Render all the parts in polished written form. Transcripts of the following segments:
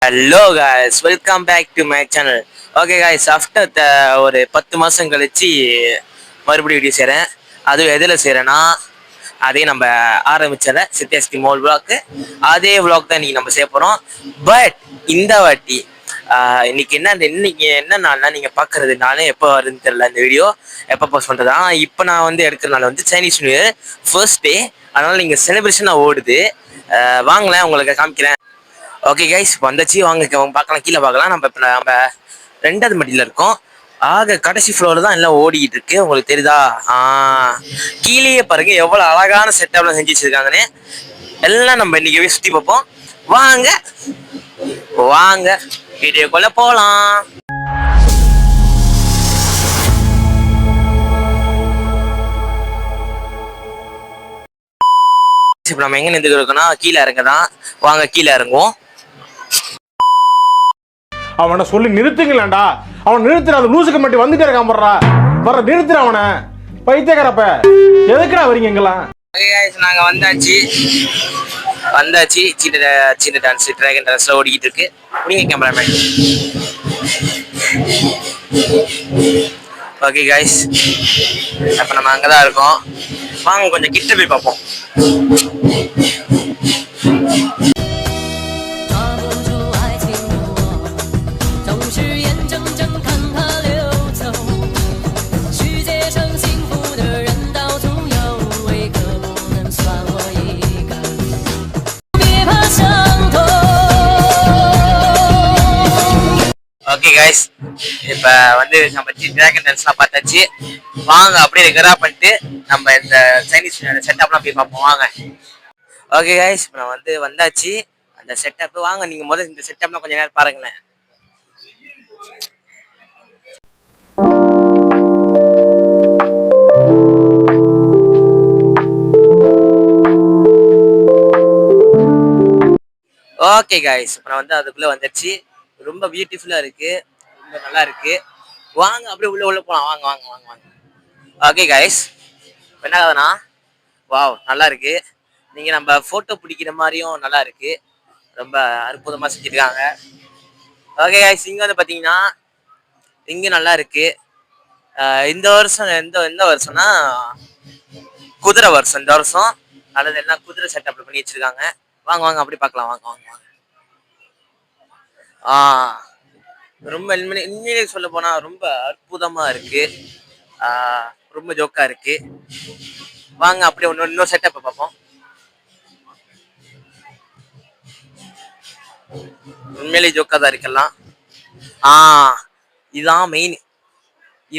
Hello guys, welcome back to my channel. Okay guys, after ஒரு 10 மாதம் கழிச்சு மறுபடியும் வீடியோ செய்கிறேன். அதுவும் எதில் செய்கிறேன்னா அதே நம்ம ஆரம்பிச்சத சிட்டிஎஸ்டி மால் விளாக்கு அதே விளாக் தான் இன்றைக்கி நம்ம செய்ய போகிறோம். பட் இந்த வாட்டி இன்னைக்கு என்ன நாள்னா நீங்கள் பார்க்குறது நானே எப்போ வருதுன்னு தெரியல. இந்த வீடியோ எப்போ போஸ்ட் பண்ணுறது. இப்போ நான் வந்து எடுக்கிறனால வந்து Chinese new year first day, அதனால் நீங்கள் செலிப்ரேஷனாக ஓடுது. வாங்களேன் உங்களுக்கு காமிக்கிறேன். ஓகே கைஸ், வந்தாச்சு, வாங்க பார்க்கலாம், கீழே பார்க்கலாம். நம்ம 2வது மாடியில் இருக்கோம். கடைசி ஃப்ளோர் தான் எல்லாம் ஓடிக்கிட்டு இருக்கு. உங்களுக்கு தெரியுதா? கீழேயே பாருங்க எவ்வளோ அழகான செட்டப்லாம் செஞ்சு வச்சிருக்காங்கன்னு. எல்லாம் நம்ம இன்னைக்கு சுற்றி பார்ப்போம். வாங்க வாங்க வீடியோக்குள்ள போகலாம். இப்போ நம்ம எங்கே நின்று இருக்கோம்னா கீழே இறங்கதான். வாங்க கீழே இறங்குவோம். அவனை சொல்லி நிறுத்துங்களேன்டா. அவன் நிறுத்துற அந்த லூசுக்கு மட்டும் வந்துட்டே இருக்கான். வர நிறுத்துற அவனை. பைத்தியக்காரப்ப எதுக்குடா வரீங்க எங்கெல்லாம்? நாங்க வந்தாச்சு சின்ன டான்ஸ் டிராகன் டான்ஸ்ல ஓடிக்கிட்டு இருக்கு. நீங்க கேமராமேன். ஓகே கைஸ், அப்ப நம்ம அங்கதான் இருக்கோம். வாங்க கொஞ்சம் கிட்ட போய் பார்ப்போம். ஓகே கைஸ், இப்போ வந்து நம்ம டிராகன் டான்ஸ்லாம் பார்த்தாச்சு. வாங்க அப்படியே ரெகுலராக பண்ணிட்டு நம்ம இந்த சைனீஸ் செட்டப்லாம் போய் பார்ப்போம். வாங்க. ஓகே கைஸ், இப்போ நான் வந்தாச்சு அந்த செட்டப். வாங்க நீங்கள் முதல்ல இந்த செட்டப்லாம் கொஞ்சம் நேரம் பாருங்களேன். ஓகே கைஸ், இப்போ நான் அதுக்குள்ளே வந்துடுச்சு. ரொம்ப பியூட்டிஃபுல்லாக இருக்குது, ரொம்ப நல்லா இருக்குது. வாங்க அப்படியே உள்ள போகலாம். வாங்க வாங்க வாங்க வாங்க. ஓகே கைஸ், என்ன கதைனா, வாவ் நல்லா இருக்குது. நீங்கள் நம்ம ஃபோட்டோ பிடிக்கிற மாதிரியும் நல்லா இருக்குது. ரொம்ப அற்புதமாக செஞ்சுருக்காங்க. ஓகே கைஸ், இங்கே பார்த்தீங்கன்னா இங்கே நல்லா இருக்குது. இந்த வருஷம் எந்த வருஷம்னா குதிரை வருஷம். இந்த வருஷம் அல்லது எல்லாம் குதிரை செட்டப் பண்ணி வச்சுருக்காங்க. வாங்க வாங்க அப்படி பார்க்கலாம். வாங்க வாங்க வாங்க. ரொம்ப உண்மையிலே சொல்ல போனா ரொம்ப அற்புதமா இருக்கு. ரொம்ப ஜோக்கா இருக்கு. வாங்க அப்படியே இன்னொரு செட்டப் பார்ப்போம். உண்மையிலே ஜோக்கா தான் இருக்கலாம். இதுதான் மெயின்.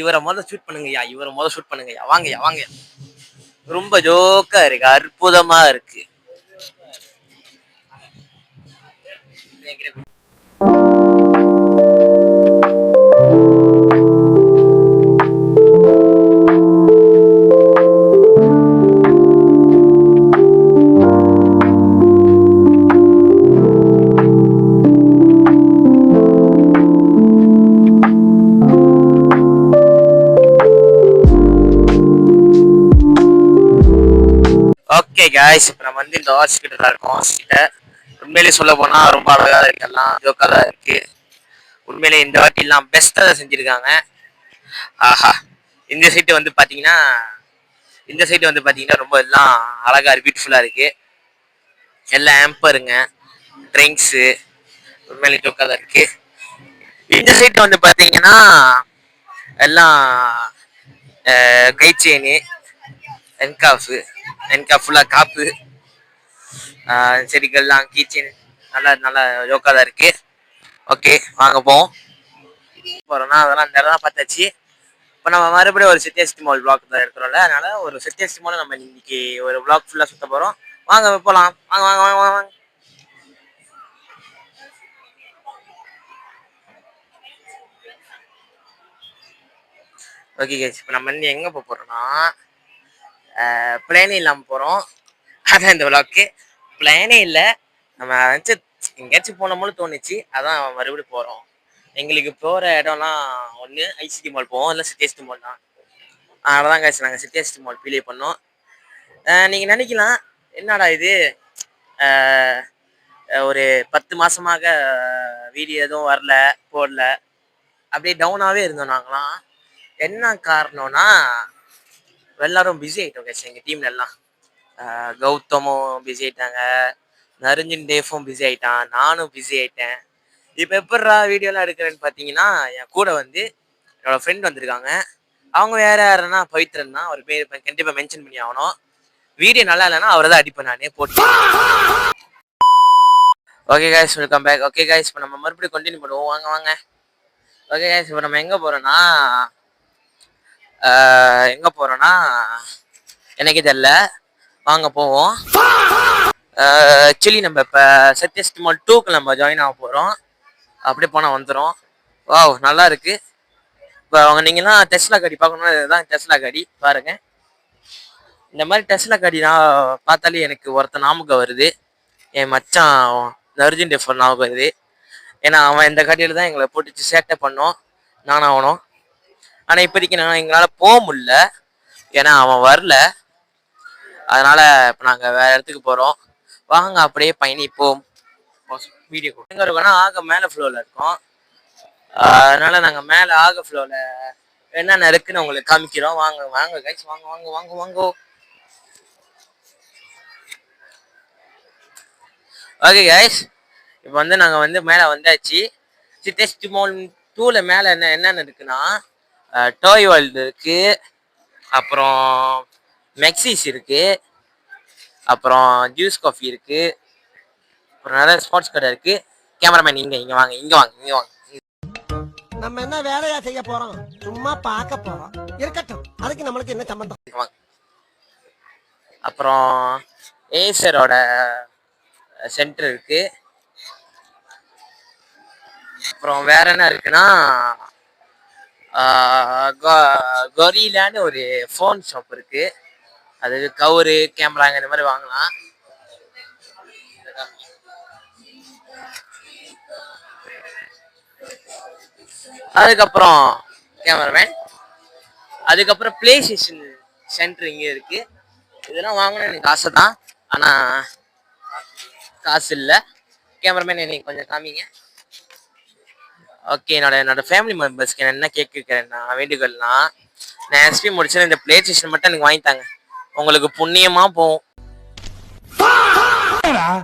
இவரை முதல்ல ஷூட் பண்ணுங்கய்யா. வாங்கய்யா வாங்கய்யா. ரொம்ப ஜோக்கா இருக்கு, அற்புதமா இருக்கு. ஓகே காய்ஸ், இப்போ நம்ம இந்த வாட்ச் கிட்ட தான் இருக்கோம். கிட்ட உண்மையிலே சொல்ல போனா ரொம்ப அழகா இருக்கலாம், ஜோக்கா தான் இருக்கு. உண்மையிலே இந்த வாட்டி எல்லாம் பெஸ்ட்டாக தான் செஞ்சுருக்காங்க. இந்த சைட்டு பார்த்தீங்கன்னா ரொம்ப எல்லாம் அழகா பியூட்டிஃபுல்லாக இருக்கு. எல்லாம் ஆம்பருங்க, ட்ரிங்க்ஸு, உண்மையிலே ஜோக்கா தான் இருக்கு. இந்த சைட்டு பார்த்தீங்கன்னா எல்லாம் கை செயினு, என்காஃபுல்லாக காப்பு, செடிகள்லாம் கீச்செயின் நல்லா ஜோக்கா தான் இருக்கு. ஓகே வாங்க போறோம்னா அதெல்லாம் இந்த இடம்லாம் பார்த்தாச்சு. இப்போ நம்ம மறுபடியும் ஒரு சிட்டிஎஸ்டி மால் விளாக் தான் இருக்கிறோம்ல, அதனால ஒரு சிட்டிஎஸ்டி மால் நம்ம இன்னைக்கு ஒரு விளாக் ஃபுல்லாக சுத்த போகிறோம். வாங்க போகலாம். வாங்க வாங்க வாங்க வாங்க. ஓகே கேஸ், இப்போ நம்ம எங்கே போகிறோம்னா பிளேனே இல்லாமல் போகிறோம். அதான் இந்த விளாக்கு. பிளேனே இல்லை, நம்ம எங்கேயாச்சும் போனோம்னு தோணுச்சு, அதான் மறுபடியும் போகிறோம். எங்களுக்கு போகிற இடம்லாம் ஒன்று ஐசிடி மால் போவோம், இல்லை சிட்டிஎஸ்டி மால் தான். அதனாலதான் காய்ச்சி நாங்கள் சிட்டிஎஸ்டி மால் ப்ளே பண்ணோம். நீங்கள் நினைக்கலாம் என்னடா இது ஒரு 10 மாதமாக வீடியோ எதுவும் வரல, போடல. அப்படியே டவுனாகவே இருந்தோம் நாங்களாம். என்ன காரணம்னா எல்லாரும் பிஸி ஆகிட்டோம் கேஸ் எங்கள் டீம்ல எல்லாம். கௌதமும் பிஸி ஆயிட்டாங்க, நரிஞ்சின் டேஃபும் பிஸி ஆயிட்டான், நானும் பிஸி ஆயிட்டேன். இப்போ எப்படா வீடியோலாம் எடுக்கிறேன்னு பார்த்தீங்கன்னா, என் கூட வந்து என்னோட ஃப்ரெண்ட் வந்திருக்காங்க. அவங்க வேற யாருன்னா பவித்ரன் தான். அவர் பேர் கண்டிப்பாக மென்ஷன் பண்ணி ஆகணும். வீடியோ நல்லா இல்லைன்னா அவரை தான் அடிப்பேன் நானே போட்டு. Okay guys, welcome back. Okay guys, இப்போ நம்ம மறுபடியும் கண்டினியூ பண்ணுவோம். வாங்க வாங்க. ஓகே கைஸ், இப்போ நம்ம எங்கே போகிறோன்னா எனக்கே தெரியல. வாங்க போவோம். ஆக்சுவலி நம்ம இப்போ சத்யஸ்ட் மால் 2க்கு நம்ம ஜாயின் ஆக போகிறோம். அப்படியே போனால் வந்துடும். வாவ், நல்லா இருக்கு. இப்போ அவங்க நீங்களாம் டெஸ்லா காடி பார்க்கணும்னா இதுதான் டெஸ்லா காடி பாருங்க. இந்த மாதிரி டெஸ்லா காடி நான் பார்த்தாலே எனக்கு ஒருத்தன் ஞாபகம் வருது. என் மச்சான் நர்ஜின் டெஃபர் ஞாபகம் வருது. ஏன்னா அவன் இந்த காடியில் தான் எங்களை போட்டுச்சு சேட்டை பண்ணோம் நானும் ஆகணும். ஆனால் இப்போதைக்கு எங்களால் போக முடியல, ஏன்னா அவன் வரல. அதனால் இப்போ நாங்கள் வேறு இடத்துக்கு போகிறோம். வாங்க அப்படியே பயணிப்போம். வீடியோ எங்கே இருக்கோன்னா ஆக மேலே ஃப்ளோரில் இருக்கோம். அதனால் நாங்கள் மேலே ஆக ஃப்ளோரில் என்னென்ன இருக்குன்னு உங்களுக்கு காமிக்கிறோம். வாங்க வாங்க கைஸ், வாங்க வாங்க வாங்க வாங்க. ஓகே கைஸ், இப்போ வந்து நாங்கள் வந்து மேலே வந்தாச்சு. சத்யஸ்ட் மால் 2ல மேலே என்னென்ன இருக்குன்னா டாய் வேர்ல்டு இருக்கு, அப்புறம் மெக்ஸிஸ் இருக்கு, அப்புறம் ஜூஸ் காஃபி இருக்கு, அப்புறம் நிறைய ஸ்போர்ட்ஸ் கடை இருக்கு. கேமராமேன் இங்கே வாங்க, இங்கே வாங்க, இங்கே வாங்க. நம்ம என்ன வேலையா செய்ய போறோம்? சும்மா பார்க்க போறோம். இருக்கட்டும், அதுக்கு நம்மளுக்கு என்ன சம்பந்தம்? அப்புறம் ஏசரோட சென்டர் இருக்கு. அப்புறம் வேற என்ன இருக்குன்னா கொரிலான்னு ஒரு ஃபோன் ஷாப் இருக்கு. அது கவரு, கேமராங்க இந்த மாதிரி வாங்கலாம். அதுக்கப்புறம் கேமராமேன், அதுக்கப்புறம் பிளே ஸ்டேஷன் சென்டர் இங்கே இருக்கு. இதெல்லாம் வாங்கணும் எனக்கு ஆசை தான், ஆனால் காசு இல்லை. கேமராமேன் என்னை கொஞ்சம் காமிங்க. ஓகே, என்னோட ஃபேமிலி மெம்பர்ஸ்க்கு என்ன கேட்குறேன் நான் வேண்டுகோள்னா, நான் எஸ்பி முடிச்சேன், இந்த பிளே ஸ்டேஷன் மட்டும் எனக்கு வாங்கித்தாங்க. உங்களுக்கு புண்ணியமா போகும்.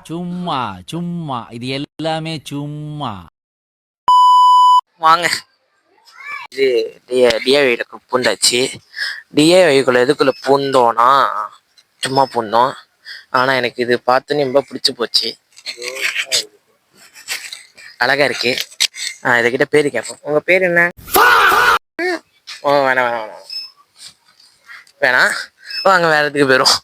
சும்மா சும்மா இது எல்லாமே சும்மா. வாங்க. இது டிஐவைல பூந்தாச்சு. டிஐவைக்குள்ள எதுக்குள்ள பூந்தோன்னா சும்மா பூந்தோம். ஆனால் எனக்கு இது பார்த்தோன்னே ரொம்ப பிடிச்சி போச்சு. அழகா இருக்கு. இதுகிட்ட பேரு கேட்போம். உங்க பேர் என்ன? ஓ, வேணாம் வேணாம் வேணாம் வேணாம். வாங்க வேற இடத்துக்கு போயிடும்.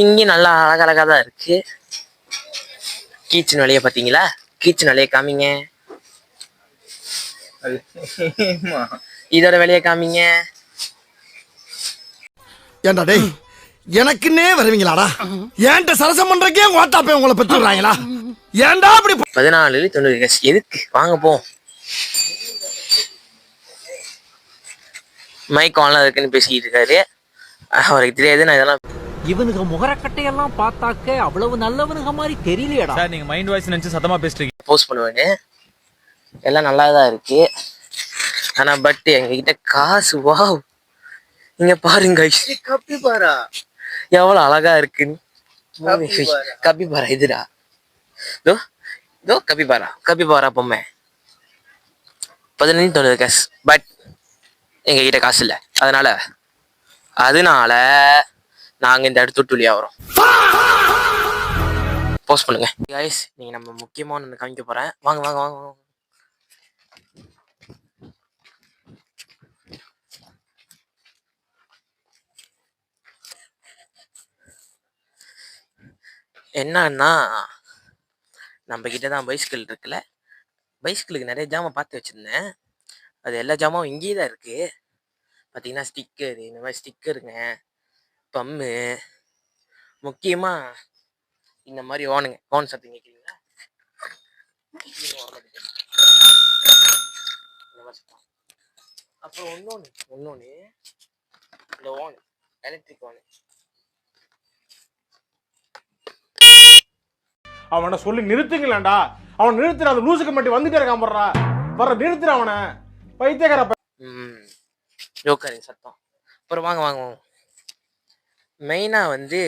இங்கே நல்லா அழகழகா தான் இருக்கு. கீச்சன் வழியை பார்த்தீங்களா? கீச்சன் வழியை காமிங்க. இதோட வெளியே காமிங்க. ஏண்டா டேய், எனக்குன்னே வருவீங்களாடா? ஏன்ட்ட சரசம் பண்றக்கே ஓட்டாப்பே உங்களை பெற்று விடுறாங்களா? ஏன்டா அப்படி 14.90 எதுக்கு? வாங்க போ. மைக் ஆன்ல இருக்குன்னு பேசிக்கிட்டு இருக்காரு. அவருக்கு தெரியாது நான் இதெல்லாம். இவனுக்கு முகரக்கட்டையெல்லாம் பார்த்தாக்க அவ்வளவு நல்லவனுங்க மாதிரி தெரியலையடா. சார், நீங்க மைண்ட் வாய்ஸ் நினைச்சு சத்தமா பேசுறீங்க. போஸ்ட் பண்ணுவேன்னு எல்லாம் நல்லா தான் இருக்கு. ஆனா பட் எங்ககிட்ட காசு. வாவ், இங்க பாருங்க, கப்பிபாரா எவ்வளவு அழகா இருக்குன்னு. கப்பிபாரா இதுடா. கப்பிபாரா பொம்மை 15.90 காசு. பட் எங்க கிட்ட காசு இல்லை. அதனால நாங்க இந்த இடத்து விட்டு வெளியா வரோம். போஸ்ட் பண்ணுங்க கைஸ். நீங்க நம்ம முக்கியமான ஒன்று காமிக்க போறேன். வாங்க வாங்க வாங்க வாங்க. என்னன்னா, நம்ம கிட்ட தான் பைஸ்கிள் இருக்குல்ல. பைஸ்கிளுக்கு நிறைய ஜாமான் பார்த்து வச்சிருந்தேன். அது எல்லா ஜாமாவும் இங்கேயே தான் இருக்கு. பார்த்தீங்கன்னா ஸ்டிக்கரு, இந்த மாதிரி ஸ்டிக்கருங்க, பம்மு, முக்கியமா இந்த மாதிரி ஓன் சத்தம் கேட்குறீங்களா? அப்புறம் ஒன்னொன்னு இந்த ஓன், எலக்ட்ரிக் ஓன். அவனை சொல்லி நிறுத்துங்களேன்டா. அவன் நிறுத்துற அந்த லூசுக்கு மட்டும் வந்துட்டே இருக்கான் போடுறா. நிறுத்துற அவனை பைத்தியக்காரப்ப. ஜோக்கரின் சத்தம். அப்புறம் வாங்க வாங்க வாங்க. மெயினாக வந்து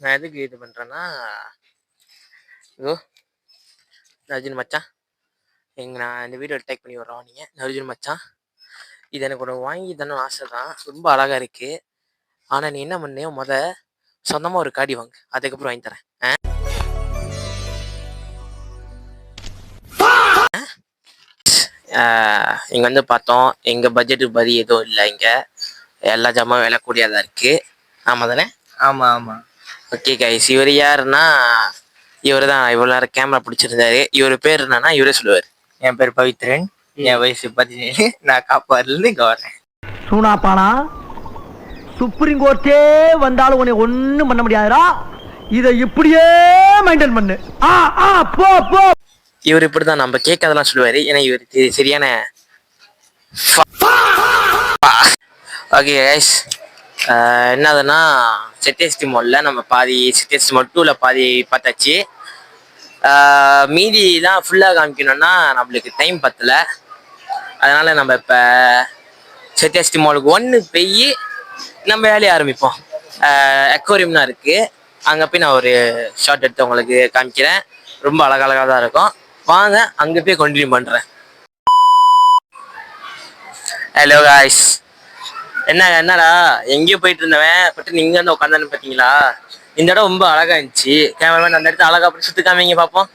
நான் எதுக்கு இது பண்ணுறேன்னா, இதோ அர்ஜுன் மச்சான் நான் இந்த வீடியோ டேக் பண்ணி விட்றோம். நீங்கள் அர்ஜுன் மச்சான், இது எனக்கு ஒன்று வாங்கி தானே ஆசை தான், ரொம்ப அழகாக இருக்குது. ஆனால் நீ என்ன பண்ணு, சொந்தமாக ஒரு காடி வாங்க, அதுக்கப்புறம் வாங்கி தரேன். இங்கே வந்து பார்த்தோம், எங்கள் பட்ஜெட்டுக்கு பதி எதுவும் இல்லை. இங்கே எல்லா ஜாமான் விலை கூடியதாக இருக்குது. ஆமாம் தானே? ஆமா ஆமா. ஓகே கைஸ், இவர் யாருன்னா, இவர் தான் இவ்வளோ நேரம் கேமரா பிடிச்சிருந்தாரு. இவர் பேர் என்னன்னா இவரே சொல்லுவார். என் பேர் பவித்ரன், என் வயசு 17. நான் காப்பாடுலேருந்து இங்கே வரேன். சூனாப்பானா, சுப்ரீம் கோர்ட்டே வந்தாலும் உன்னை ஒண்ணும் பண்ண முடியாதுடா. இதை இப்படியே மெயின்டைன் பண்ணு. போ போ. இவர் இப்படி தான் நம்ம கேட்காதெல்லாம் சொல்லுவார். ஏன்னா இவருக்கு சரியான ஓகே கைஸ், என்னதுன்னா செட்டிஎஸ்டி மாலில் நம்ம பாதி செட்டிஎஸ்டி மால் 2ல் பாதி பார்த்தாச்சு. மீதிலாம் ஃபுல்லாக காமிக்கணும்னா நம்மளுக்கு டைம் பத்தலை. அதனால் நம்ம இப்போ செட்டிஎஸ்டி மாலுக்கு 1 போய் நம்ம வேலையை ஆரம்பிப்போம். அக்வாரியம் தான் இருக்குது, அங்கே போய் நான் ஒரு ஷார்ட் எடுத்து உங்களுக்கு காமிக்கிறேன். ரொம்ப அழகழகாக தான் இருக்கும். வாங்க அங்கே போய் கண்டினியூ பண்ணுறேன். ஹலோ காய்ஸ், என்னடா எங்கேயோ போயிட்டு இருந்தவன் பட்டு நீங்க வந்து உட்காந்தானு பார்த்தீங்களா? இந்த இடம் ரொம்ப அழகா இருந்துச்சு. கேமராமேன் அந்த இடத்த அழகா அப்படி சுற்றி காமிங்க பார்ப்போம்.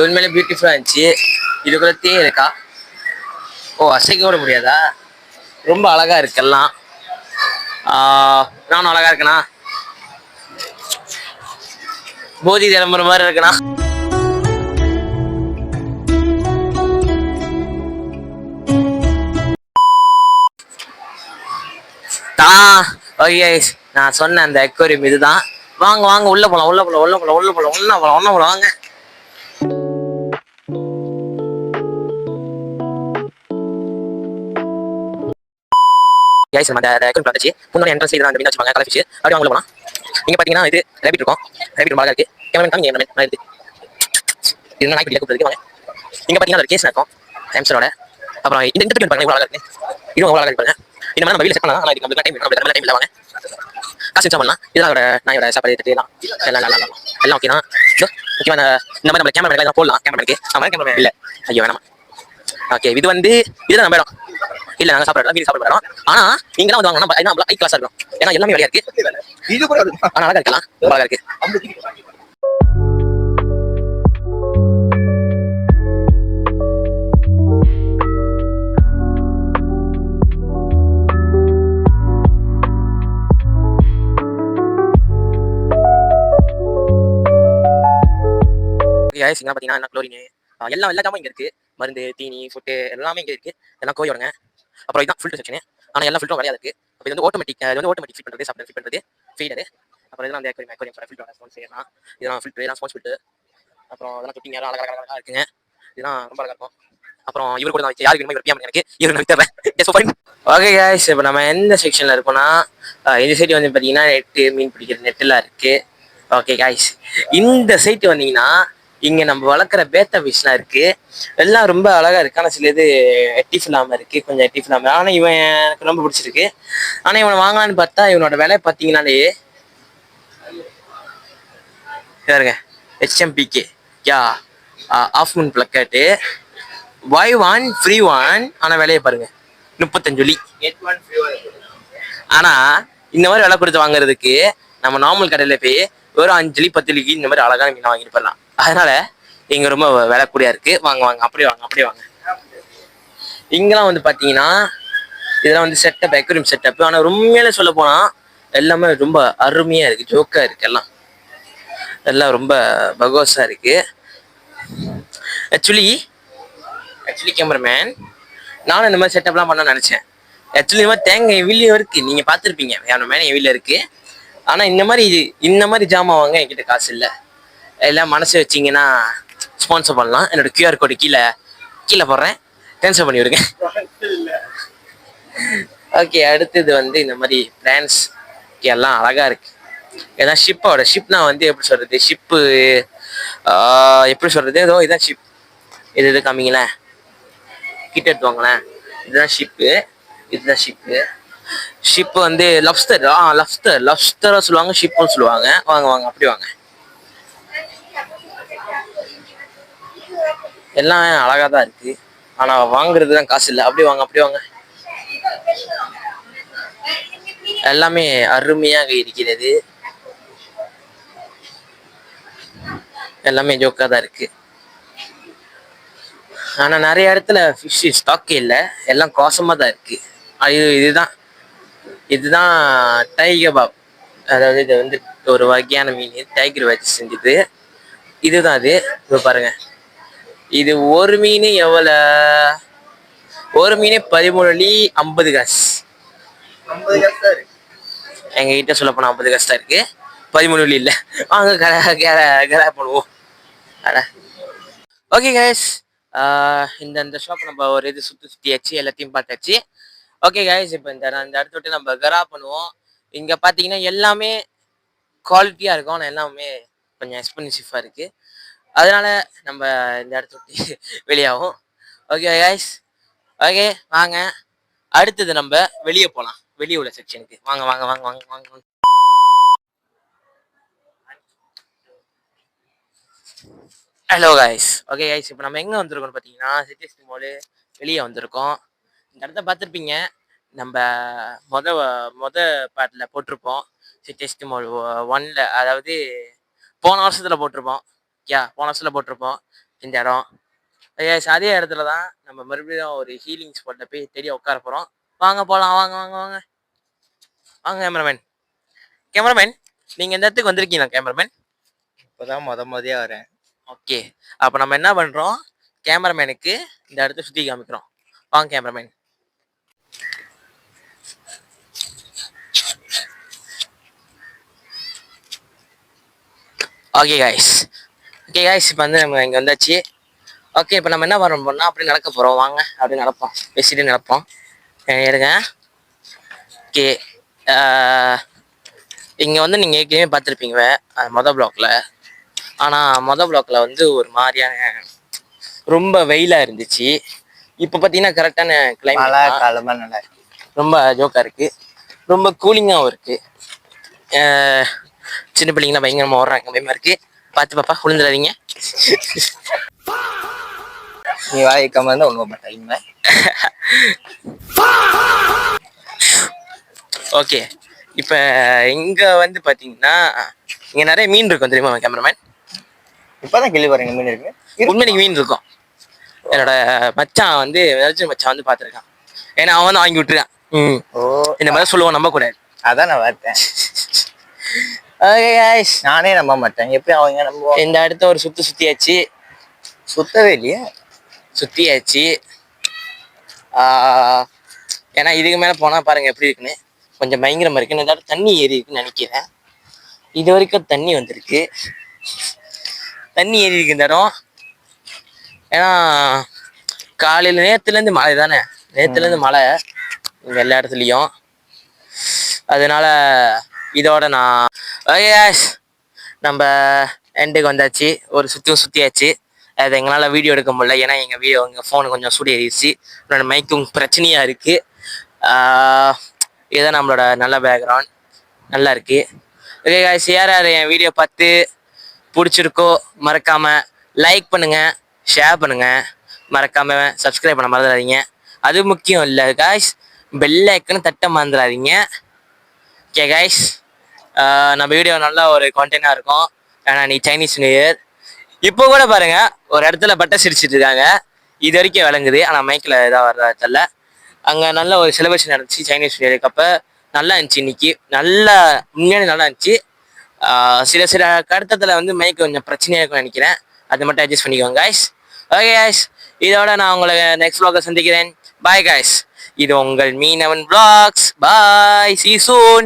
உண்மையிலே பியூட்டிஃபுல்லாக இருந்துச்சு. இதுக்குள்ள தேன் இருக்கா? ஓ, அசைக்க கூட முடியாதா? ரொம்ப அழகா இருக்கு எல்லாம். நானும் அழகா இருக்கேனா? போதி திளம்புற மாதிரி இருக்குண்ணா. ஓகே, நான் சொன்ன அந்த அக்வாரியம் இதுதான். வாங்க வாங்க உள்ள போலாம் உள்ள போலாம் உள்ள போலாம் உள்ள போலாம் ஒன்னா போலாம் ஒன்னா போலாம் வாங்க. கைஸ், நம்ம அந்த அக்வாரியம் பார்த்தாச்சு. முன்னாடி என்ட்ரன்ஸ் இதுதான், அந்த மீன் வச்சுப்பாங்க கலர் ஃபிஷ். அப்படியே வாங்க போலாம். இங்க பாத்தீங்கன்னா இது ரேபிட் இருக்கும். ரேபிட் ரொம்ப அழகா இருக்கு. கேமரா காமிங்க என்ன இருக்கு. இது நாய் பிடிக்க கூப்பிடுறதுக்கு வாங்க. இங்க பாத்தீங்கன்னா ஒரு கேஸ் இருக்கும் ஹாம்ஸ்டரோட. அப்புறம் இந்த டிக்கெட் பாருங்க, இவ்வளவு அழகா இருக்கு. இதுவும் அவ்வளவு அழகா இருக்கு பாருங்க. இந்த மாதிரி நம்ம வீட்ல செட் பண்ணலாம். ஆனா இதுக்கு நம்ம டைம் நம்ம டைம் இல்ல. வாங்க காசு செட் பண்ணலாம். இதோட நாயோட சாப்பாடு எடுத்து எல்லாம் ஓகே தான். ஓகேவா? இந்த மாதிரி நம்ம கேமரா எல்லாம் போடலாம். கேமராக்கு நம்ம கேமரா இல்ல, ஐயோ வேணாமா. ஓகே, இது வந்து இதுதான் நம்ம இடம். இல்ல நாங்க சாப்பிடலாம், வீடு சாப்பிட போறோம். ஆனா நீங்க எல்லாம் வந்து வாங்கணும், நம்ம ஹை கிளாஸா இருக்கும். ஏன்னா எல்லாமே வெளியா இருக்கு. இது கூட ஆனா அழகா இருக்கலாம், அழகா இருக்கு. இங்க பாத்தீங்கன்னா என்ன குளோரின் எல்லா ஜாமும் இங்க இருக்கு. மருந்து, தீனி, ஃபுட்டு எல்லாமே இங்க இருக்கு. எல்லாம் கோய் வருங்க. அப்புறம் இதுதான் ஃபில்டர் செக்ஷன். ஆனா எல்லா ஃபில்டரும் கிடையாது இருக்கு. அப்ப இது வந்து ஆட்டோமேட்டிக், இது வந்து ஆட்டோமேட்டிக் ஃபிட் பண்றது, சாப்பிட ஃபிட் பண்றது, ஃபீடர். அப்புறம் இதெல்லாம் அந்த அக்வாரியம் ஃபில்டர் ரெஸ்பான்ஸ் செய்யலாம். இதெல்லாம் ஃபில்டர், இதெல்லாம் ஸ்பான்ஸ் ஃபில்டர். அப்புறம் இதெல்லாம் தொட்டிங்க எல்லாம் அழகா இருக்குங்க. இதெல்லாம் ரொம்ப அழகா இருக்கும். அப்புறம் இவர் கூட தான் யாருக்கு வேணுமோ இவர் பிஎம் எனக்கு இவர் நான் வித்தறேன். ஓகே गाइस, இப்போ நம்ம எந்த செக்ஷன்ல இருக்கோம்னா இந்த சைடு வந்து பாத்தீங்கன்னா நெட், மீன் பிடிக்கிற நெட்லாம் இருக்கு. ஓகே गाइस, இந்த சைட்டு வந்தீங்கன்னா இங்க நம்ம வளர்க்குற பேத்தா ஃபிஷ்லாம் இருக்கு. எல்லாம் ரொம்ப அழகா இருக்கு. ஆனால் சில இது எட்டிஃப் இல்லாம இருக்கு, கொஞ்சம் எட்டிஃப் இல்லாம. ஆனா இவன் எனக்கு ரொம்ப பிடிச்சிருக்கு. ஆனா இவனை வாங்கலான்னு பார்த்தா இவனோட விலை பார்த்தீங்கன்னாலே பாருங்க, HMPK யா half moon placket buy one free one. ஆனா விலையை பாருங்க 35 சொல்லி. ஆனா இந்த மாதிரி விலை கொடுத்து வாங்குறதுக்கு நம்ம நார்மல் கடையில போய் ஒரு 5 10 இந்த மாதிரி அழகான மீன் வாங்கிட்டு போயிடலாம். அதனால இங்க ரொம்ப விலை கூடியா இருக்கு. வாங்க வாங்க, அப்படியே வாங்க அப்படியே வாங்க. இங்கெல்லாம் வந்து பாத்தீங்கன்னா இதெல்லாம் வந்து செட்டப், அக்வாரியம் செட்டப். ஆனா உண்மையில சொல்ல போனா எல்லாமே ரொம்ப அருமையா இருக்கு, ஜோக்கா இருக்கு. எல்லாம் ரொம்ப பகோஸா இருக்கு. ஆக்சுவலி கேமராமேன், நானும் இந்த மாதிரி செட்டப்லாம் பண்ண நினைச்சேன். ஆக்சுவலி இந்த மாதிரி தேங்காய் என் வீட்லயும் இருக்கு, நீங்க பார்த்துருப்பீங்க. கேமராமேன் என் வீட்டில் இருக்கு. ஆனா இந்த மாதிரி ஜாமான் வாங்க என்கிட்ட காசு இல்லை. எல்லாம் மனசு வச்சிங்கன்னா ஸ்பான்சர் பண்ணலாம். என்னோட QR கோடு கீழே போடுறேன், ட்ரான்ஸ்ஃபர் பண்ணி விடுங்க. ஓகே, அடுத்தது வந்து இந்த மாதிரி பிளான்ஸ் எல்லாம் அழகா இருக்கு. ஏன்னா ஷிப்னா வந்து எப்படி சொல்றது, ஷிப்பு எப்படி சொல்றது, ஏதோ இதான் ஷிப். இது காமிங்களேன், கிட்ட எடுத்து வாங்களேன். இதுதான் ஷிப்பு, இதுதான் ஷிப்பு. ஷிப்பு வந்து லப்ஸ்டர், லப்ஸ்டரா சொல்லுவாங்க, ஷிப்புன்னு சொல்லுவாங்க. வாங்க வாங்க, அப்படி வாங்க. எல்லாம் அழகா தான் இருக்கு, ஆனா வாங்குறது தான் காசு இல்லை. அப்படி வாங்க, அப்படி வாங்க. எல்லாமே அருமையாக இருக்கிறது, எல்லாமே ஜோக்கா தான் இருக்கு. ஆனா நிறைய இடத்துல ஃபிஷ் ஸ்டாக்கே இல்லை, எல்லாம் கோசமா தான் இருக்கு. இதுதான் டைகர் பாப், அதாவது இது வந்து ஒரு வகையான மீன், டைகர் வச்சு செஞ்சது. இதுதான் அது. இது பாருங்க, இது ஒரு மீன் எவ்வளோ, ஒரு மீன் 13.50 காசு. எங்க கிட்ட சொல்ல போனா 50 காசு தான் இருக்கு, 13 இல்லை. வாங்க கரை பண்ணுவோம். ஓகே கைஸ், இந்த ஷாப் நம்ம ஒரு இது சுற்றியாச்சு, எல்லாத்தையும் பார்த்தாச்சு. ஓகே கைஸ், இப்போ இந்த இடத்த விட்டு நம்ம கரா பண்ணுவோம். இங்கே பார்த்தீங்கன்னா எல்லாமே குவாலிட்டியாக இருக்கும், ஆனால் எல்லாமே கொஞ்சம் எக்ஸ்பென்சிவாக இருக்குது. அதனால நம்ம இந்த இடத்த விட்டு வெளியாகும். ஓகே கைஸ், ஓகே வாங்க, அடுத்தது நம்ம வெளியே போகலாம், வெளியே உள்ள செக்ஷனுக்கு. வாங்க வாங்க வாங்க வாங்க வாங்க வாங்க. ஹலோ கைஸ், ஓகே கைஸ், இப்போ நம்ம எங்கே வந்திருக்கோம்னு பார்த்தீங்கன்னா சிட்டி மாலு வெளியே வந்திருக்கோம். இந்த இடத்த பார்த்துருப்பீங்க, நம்ம மொத பாட்டில் போட்டிருப்போம் சிட்டி மால் 1ல், அதாவது போன வருஷத்தில் போட்டிருப்போம். போன வருஷத்தில் போட்டிருப்போம் இந்த இடம். கைஸ், அதே இடத்துல தான் நம்ம மறுபடியும் ஒரு ஹீலிங் ஸ்பாட்டில் போய் தேடி உட்கார போகிறோம். வாங்க போகலாம், வாங்க வாங்க வாங்க வாங்க. கேமராமேன் நீங்கள் இந்த இடத்துக்கு வந்திருக்கீங்களா கேமராமேன்? இப்போதான் முதையா வரேன். ஓகே, அப்போ நம்ம என்ன பண்ணுறோம், கேமராமேனுக்கு இந்த இடத்த சுற்றி காமிக்கிறோம். வாங்க கேமராமேன். ஓகே கைஸ், இப்போ வந்து நம்ம இங்கே வந்தாச்சு. ஓகே, இப்போ நம்ம என்ன பண்ணோம்னா அப்படி நடக்க போகிறோம். வாங்க அப்படி நடப்போம், பேசிட்டு நடப்போம். எடுங்க. ஓகே, இங்கே வந்து நீங்கள் ஏற்கனவே பார்த்துருப்பீங்க மொதல் பிளாக்ல. ஆனால் மொதல் பிளாக்ல வந்து ஒரு மாதிரியான ரொம்ப வெயிலாக இருந்துச்சு. இப்போ பார்த்தீங்கன்னா கரெக்டான கிளைமேட், காலமாக நல்லா இருக்கு, ரொம்ப ஜோக்காக இருக்குது, ரொம்ப கூலிங்காகவும் இருக்குது. சின்ன பிள்ளைங்களாம் பயங்கரமாக ஓடுறாங்க, பயமா இருக்குது. பார்த்து பாப்பா விழுந்துடாதீங்க. நீ வாய்க்காம இருந்தால் ஒழுங்க மாட்டாங்க. ஓகே, இப்போ இங்கே வந்து பார்த்தீங்கன்னா இங்கே நிறைய மீன் இருக்கும் தெரியுமா கேமராமேன்? இப்போதான் கேள்வி பாருங்க, மீன் இருக்கு. உண்மைக்கு மீன் இருக்கும். என்னோட மச்சான் வந்து மச்சான் வந்து பார்த்துருக்கான், ஏன்னா அவன் வந்து வாங்கி விட்டுருக்கான். ஓ, இந்த மாதிரி சொல்லுவான், நம்ப கூடாது. அதான் நான் பார்த்தேன். ஓகே கைஸ், நானே நம்ப மாட்டேன், எப்படி அவங்க நம்புவோம்? இந்த இடத்த ஒரு சுற்றியாச்சு. சுத்தவே இல்லையே, சுற்றியாச்சு. ஏன்னா இதுக்கு மேலே போனால் பாருங்கள் எப்படி இருக்குன்னு, கொஞ்சம் பயங்கரமாக இருக்குன்னு. இந்த இடத்துல தண்ணி ஏறி இருக்குன்னு நினைக்கிறேன். இது வரைக்கும் தண்ணி வந்திருக்கு, தண்ணி ஏறி இருக்கு இந்த இடம். ஏன்னா காலையில் நேற்றுலேருந்து மழை தானே, நேற்றுலேருந்து மழை இங்கே எல்லா இடத்துலையும். அதனால இதோட நான் நம்ம எண்டுக்கு வந்தாச்சு, ஒரு சுற்றியாச்சு. அது எங்களால் வீடியோ எடுக்க முடியல, ஏன்னா எங்கள் ஃபோனு கொஞ்சம் சூடு ஏறிடுச்சு. என்னோட மைக்கும் பிரச்சனையாக இருக்குது. இதுதான் நம்மளோட நல்ல பேக்ரவுண்ட், நல்லா இருக்குது. ஓகே காய்ஸ், யார் என் வீடியோ பார்த்து பிடிச்சிருக்கோ மறக்காமல் லைக் பண்ணுங்கள், ஷேர் பண்ணுங்கள், மறக்காமல் சப்ஸ்கிரைப் பண்ண மறந்துடாதீங்க. அது முக்கியம் இல்லை காய்ஸ், பெல் ஐக்கன்னு தட்ட மறந்துடாதீங்க. ஓகே காய்ஸ், நம்ம வீடியோ நல்லா ஒரு கான்டென்ட்டாக இருக்கும். ஏன்னா நீ சைனீஸ் நியூ இயர் இப்போ கூட பாருங்க, ஒரு இடத்துல பட்டை சிரிச்சிட்டு இருக்காங்க, இது வரைக்கும் விளங்குது. ஆனால் மைக்கில் ஏதாவது வர்றதா தெரியல. அங்கே நல்ல ஒரு செலிப்ரேஷன் நடந்துச்சு சைனீஸ் நியூ இயருக்கு. அப்போ நல்லா இருந்துச்சு, இன்னைக்கு நல்லா உண்மையான நல்லா இருந்துச்சு. சில கருத்தத்தில் வந்து மைக்கு கொஞ்சம் பிரச்சனையாக இருக்கும்னு நினைக்கிறேன், அது மட்டும் அட்ஜஸ்ட் பண்ணிக்கோங்க காய்ஸ். ஓகே காய்ஸ், இதோட நான் உங்களை நெக்ஸ்ட் vlog சந்திக்கிறேன். பாய் காய்ஸ், இது உங்கள் மீனவன் vlogs. Bye, see you soon.